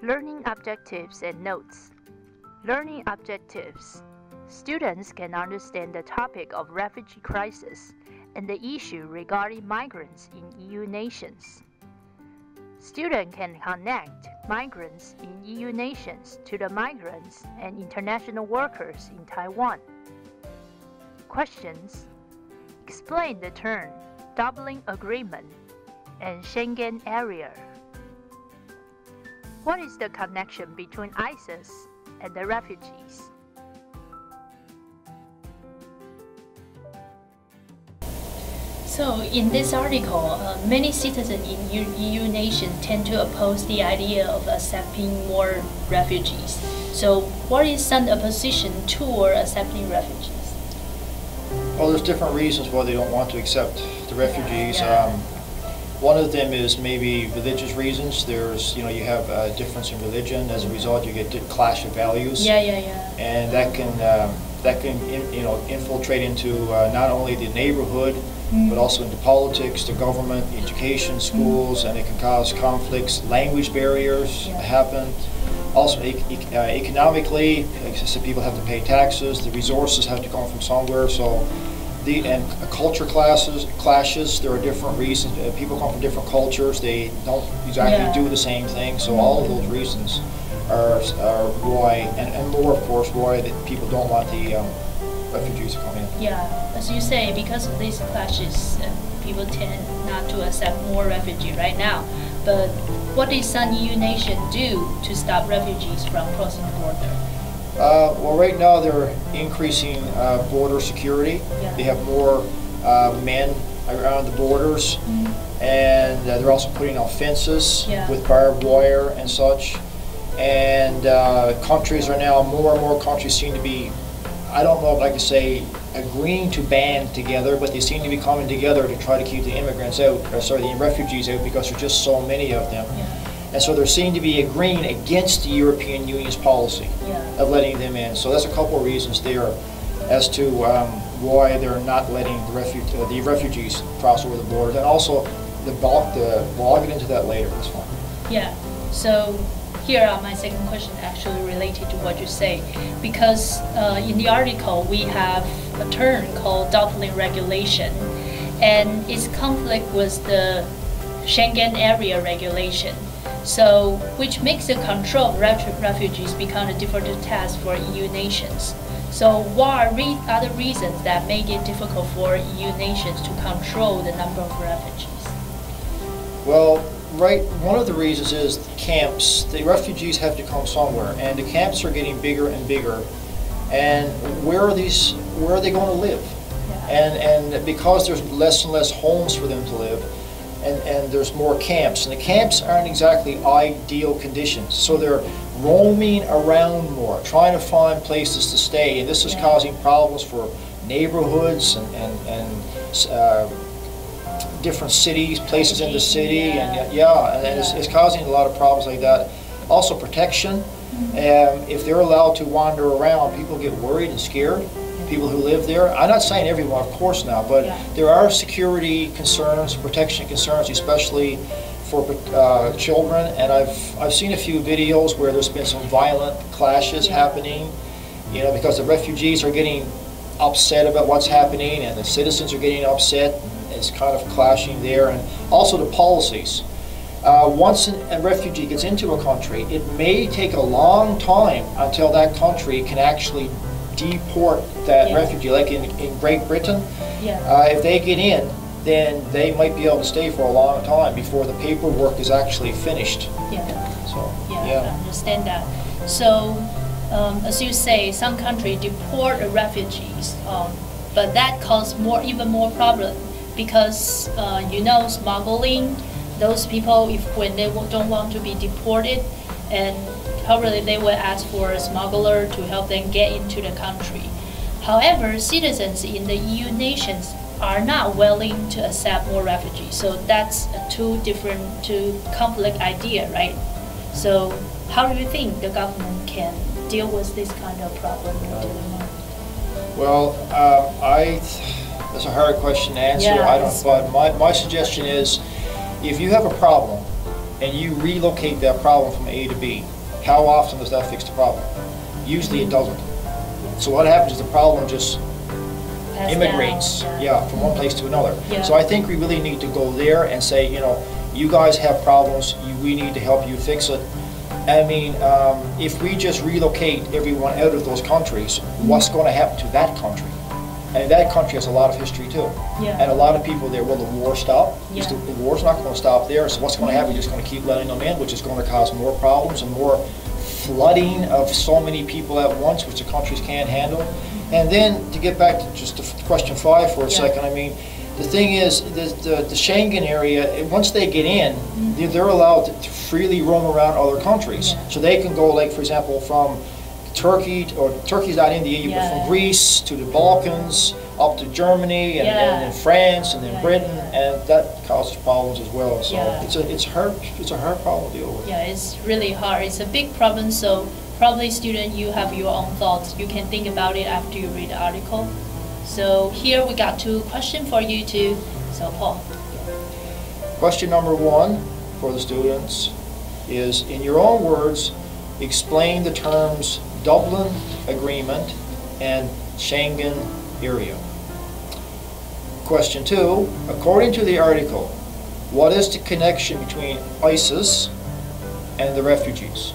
Learning objectives and notes. Learning objectives. Students can understand the topic of refugee crisis and the issue regarding migrants in EU nations. Students can connect migrants in EU nations to the migrants and international workers in Taiwan. Questions. Explain the term Dublin Agreement and Schengen area. What is the connection between ISIS and the refugees? So in this article, many citizens in EU nations tend to oppose the idea of accepting more refugees. So what is some opposition toward accepting refugees? Well, there's different reasons why they don't want to accept the refugees. One of them is maybe religious reasons. There's, you have a difference in religion. As a result, you get a clash of values. And that can infiltrate into not only the neighborhood, but also into politics, the government, education, schools, and it can cause conflicts. Language barriers happen. Also, economically, so people have to pay taxes. The resources have to come from somewhere. So. And culture clashes, there are different reasons. People come from different cultures, they don't exactly do the same thing, so all of those reasons are why, and more of course, why that people don't want the refugees to come in. Yeah, as you say, because of these clashes, people tend not to accept more refugees right now. But what did some EU nations do to stop refugees from crossing the border? Well, right now they're increasing border security. They have more men around the borders, and they're also putting out fences with barbed wire and such. And countries are now, more and more countries seem to be, I don't know if I could say agreeing to band together, but they seem to be coming together to try to keep the immigrants out, or sorry, the refugees out, because there's just so many of them. And so there seem to be agreeing against the European Union's policy of letting them in. So that's a couple of reasons there as to why they're not letting the refugees cross over the border. And also, I'll get into that later. That's fine. Yeah. So here are my second question, actually related to what you say, because in the article we have a term called Dublin Regulation, and its conflict with the Schengen area regulation. So, which makes the control of refugees become a difficult task for EU nations. So, what are other reasons that make it difficult for EU nations to control the number of refugees? Well, one of the reasons is the camps. The refugees have to come somewhere, and the camps are getting bigger and bigger. And where are they going to live? And because there's less and less homes for them to live, and there's more camps, and the camps aren't exactly ideal conditions, so they're roaming around more, trying to find places to stay, and this is causing problems for neighborhoods and different cities, places in the city, and it's causing a lot of problems like that. Also protection. If they're allowed to wander around, people get worried and scared. People who live there. I'm not saying everyone, of course, now, but there are security concerns, protection concerns, especially for children. And I've seen a few videos where there's been some violent clashes happening, because the refugees are getting upset about what's happening, and the citizens are getting upset. And it's kind of clashing there, and also the policies. Once a refugee gets into a country, it may take a long time until that country can actually deport that refugee. Like in Great Britain, if they get in, then they might be able to stay for a long time before the paperwork is actually finished. So, I understand that. So, as you say, some countries deport the refugees, but that causes even more problem because smuggling. Those people, when they don't want to be deported, and probably they will ask for a smuggler to help them get into the country. However, citizens in the EU nations are not willing to accept more refugees. So that's two conflict idea, right? So how do you think the government can deal with this kind of problem? Well, that's a hard question to answer. I don't. But my suggestion is, if you have a problem and you relocate that problem from A to B, how often does that fix the problem? Usually it doesn't. So what happens is the problem just immigrates, from one place to another. Yeah. So I think we really need to go there and say, you know, you guys have problems, we need to help you fix it. I mean, if we just relocate everyone out of those countries, what's going to happen to that country? And that country has a lot of history too. Yeah. And a lot of people there, will the war stop? Yeah. The war's not going to stop there, so what's going to happen? You're just going to keep letting them in, which is going to cause more problems and more flooding of so many people at once, which the countries can't handle. And then, to get back to just to question 5 for a second, I mean, the thing is, the Schengen area, once they get in, they're allowed to freely roam around other countries. So they can go, like, for example, from Turkey, or Turkey's not in the EU, but from Greece to the Balkans, up to Germany, and then France, and then Britain, and that causes problems as well. So it's a hard problem to deal with. Yeah, it's really hard. It's a big problem, so probably student, you have your own thoughts. You can think about it after you read the article. So here we got 2 questions for you too. So Paul. Question number 1 for the students is, in your own words, explain the terms Dublin Agreement and Schengen area. Question 2, according to the article, what is the connection between ISIS and the refugees?